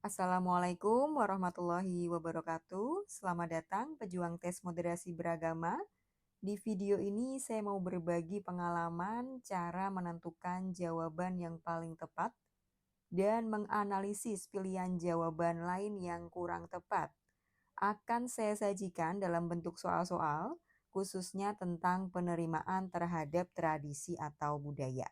Assalamualaikum warahmatullahi wabarakatuh. Selamat datang pejuang tes moderasi beragama. Di video ini saya mau berbagi pengalaman cara menentukan jawaban yang paling tepat dan menganalisis pilihan jawaban lain yang kurang tepat. Akan saya sajikan dalam bentuk soal-soal, khususnya tentang penerimaan terhadap tradisi atau budaya.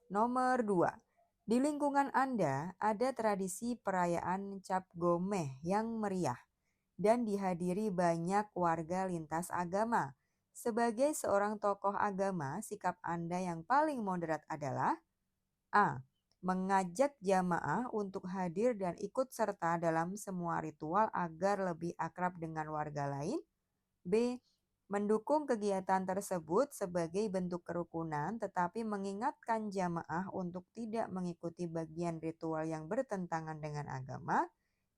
Nomor 2. Di lingkungan Anda ada tradisi perayaan Cap Gomeh yang meriah dan dihadiri banyak warga lintas agama. Sebagai seorang tokoh agama, sikap Anda yang paling moderat adalah A. Mengajak jamaah untuk hadir dan ikut serta dalam semua ritual agar lebih akrab dengan warga lain. B. Mendukung kegiatan tersebut sebagai bentuk kerukunan tetapi mengingatkan jamaah untuk tidak mengikuti bagian ritual yang bertentangan dengan agama.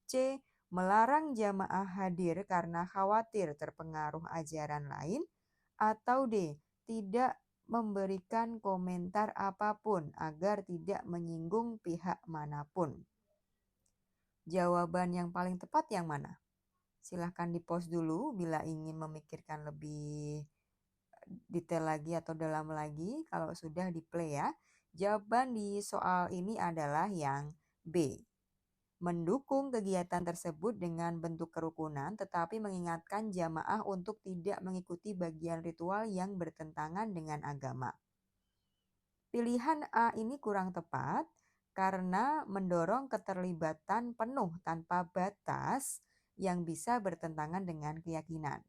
C. Melarang jamaah hadir karena khawatir terpengaruh ajaran lain. Atau D. Tidak memberikan komentar apapun agar tidak menyinggung pihak manapun. Jawaban yang paling tepat yang mana? Silahkan di-pause dulu bila ingin memikirkan lebih detail lagi atau dalam lagi. Kalau sudah di-play ya. Jawaban di soal ini adalah yang B. Mendukung kegiatan tersebut dengan bentuk kerukunan tetapi mengingatkan jamaah untuk tidak mengikuti bagian ritual yang bertentangan dengan agama. Pilihan A ini kurang tepat karena mendorong keterlibatan penuh tanpa batas yang bisa bertentangan dengan keyakinan.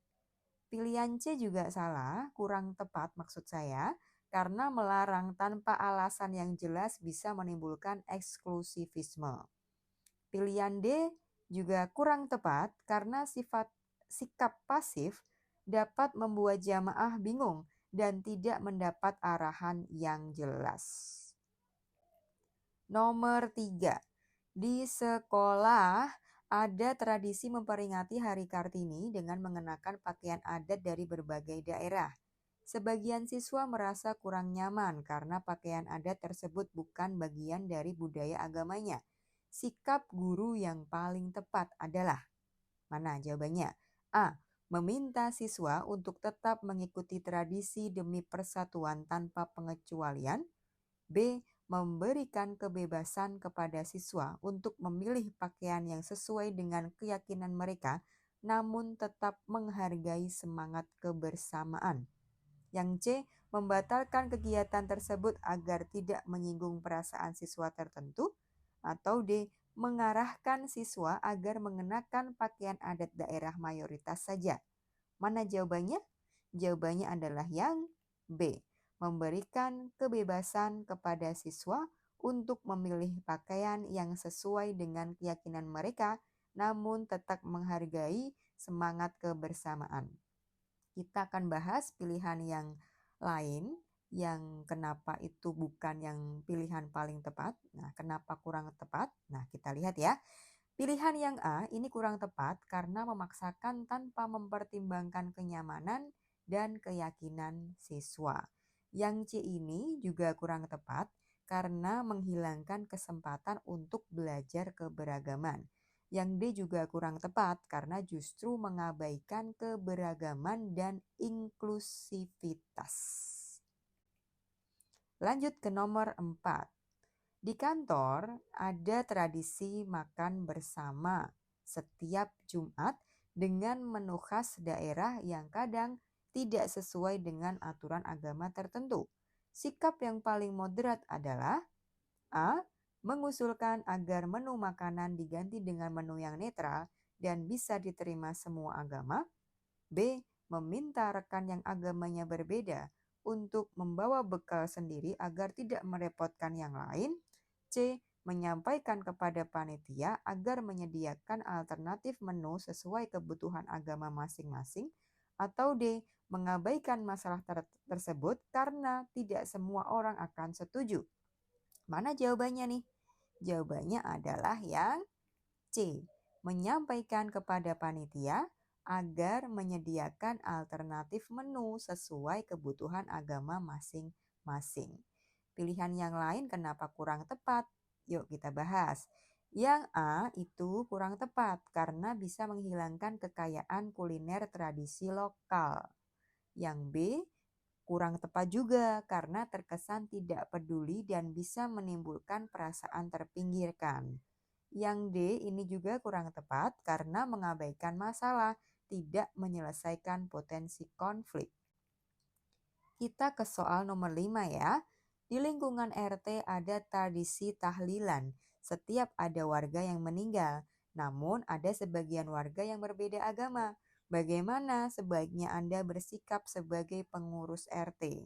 Pilihan C juga salah, kurang tepat maksud saya, karena melarang tanpa alasan yang jelas bisa menimbulkan eksklusivisme. Pilihan D juga kurang tepat karena sikap pasif dapat membuat jamaah bingung dan tidak mendapat arahan yang jelas. Nomor 3. Di sekolah ada tradisi memperingati Hari Kartini dengan mengenakan pakaian adat dari berbagai daerah. Sebagian siswa merasa kurang nyaman karena pakaian adat tersebut bukan bagian dari budaya agamanya. Sikap guru yang paling tepat adalah, mana jawabannya? A. Meminta siswa untuk tetap mengikuti tradisi demi persatuan tanpa pengecualian. B. memberikan kebebasan kepada siswa untuk memilih pakaian yang sesuai dengan keyakinan mereka, namun tetap menghargai semangat kebersamaan. Yang C, membatalkan kegiatan tersebut agar tidak menyinggung perasaan siswa tertentu. Atau D, mengarahkan siswa agar mengenakan pakaian adat daerah mayoritas saja. Mana jawabannya? Jawabannya adalah yang B, memberikan kebebasan kepada siswa untuk memilih pakaian yang sesuai dengan keyakinan mereka, namun tetap menghargai semangat kebersamaan. Kita akan bahas pilihan yang lain, yang kenapa itu bukan yang pilihan paling tepat. Nah, kenapa kurang tepat? Nah, kita lihat ya. Pilihan yang A ini kurang tepat karena memaksakan tanpa mempertimbangkan kenyamanan dan keyakinan siswa. Yang C ini juga kurang tepat karena menghilangkan kesempatan untuk belajar keberagaman. Yang D juga kurang tepat karena justru mengabaikan keberagaman dan inklusivitas. Lanjut ke nomor 4. Di kantor ada tradisi makan bersama setiap Jumat dengan menu khas daerah yang kadang tidak sesuai dengan aturan agama tertentu. Sikap yang paling moderat adalah A, mengusulkan agar menu makanan diganti dengan menu yang netral dan bisa diterima semua agama. B, meminta rekan yang agamanya berbeda untuk membawa bekal sendiri agar tidak merepotkan yang lain. C, menyampaikan kepada panitia agar menyediakan alternatif menu sesuai kebutuhan agama masing-masing. Atau D, mengabaikan masalah tersebut karena tidak semua orang akan setuju. Mana jawabannya nih? Jawabannya adalah yang C, menyampaikan kepada panitia agar menyediakan alternatif menu sesuai kebutuhan agama masing-masing. Pilihan yang lain kenapa kurang tepat? Yuk kita bahas. Yang A itu kurang tepat karena bisa menghilangkan kekayaan kuliner tradisi lokal. Yang B kurang tepat juga karena terkesan tidak peduli dan bisa menimbulkan perasaan terpinggirkan. Yang D ini juga kurang tepat karena mengabaikan masalah, tidak menyelesaikan potensi konflik. Kita ke soal nomor 5 ya. Di lingkungan RT ada tradisi tahlilan setiap ada warga yang meninggal. Namun ada sebagian warga yang berbeda agama. Bagaimana sebaiknya Anda bersikap sebagai pengurus RT?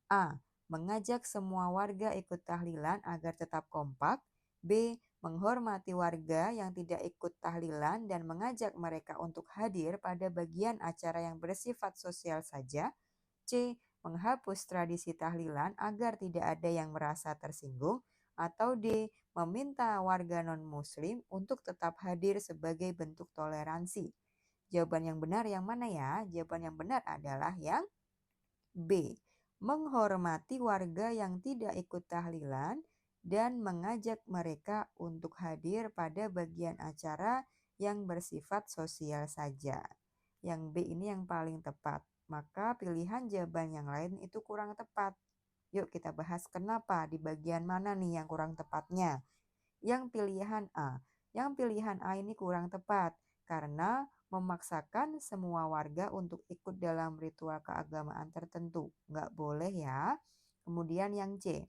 A. Mengajak semua warga ikut tahlilan agar tetap kompak. B. Menghormati warga yang tidak ikut tahlilan dan mengajak mereka untuk hadir pada bagian acara yang bersifat sosial saja. C. Menghapus tradisi tahlilan agar tidak ada yang merasa tersinggung. Atau D. Meminta warga non-muslim untuk tetap hadir sebagai bentuk toleransi. Jawaban yang benar yang mana ya? Jawaban yang benar adalah yang B. Menghormati warga yang tidak ikut tahlilan dan mengajak mereka untuk hadir pada bagian acara yang bersifat sosial saja. Yang B ini yang paling tepat. Maka pilihan jawaban yang lain itu kurang tepat. Yuk kita bahas kenapa, di bagian mana nih yang kurang tepatnya. Yang pilihan A. Yang pilihan A ini kurang tepat karena memaksakan semua warga untuk ikut dalam ritual keagamaan tertentu. Nggak boleh ya. Kemudian yang C.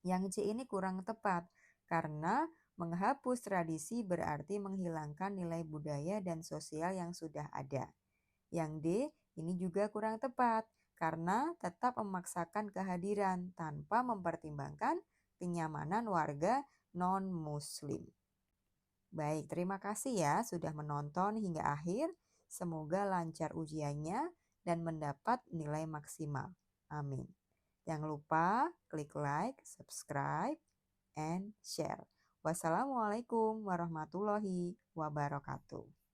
Yang C ini kurang tepat karena menghapus tradisi berarti menghilangkan nilai budaya dan sosial yang sudah ada. Yang D ini juga kurang tepat karena tetap memaksakan kehadiran tanpa mempertimbangkan kenyamanan warga non-muslim. Baik, terima kasih ya sudah menonton hingga akhir. Semoga lancar ujiannya dan mendapat nilai maksimal. Amin. Jangan lupa klik like, subscribe, and share. Wassalamualaikum warahmatullahi wabarakatuh.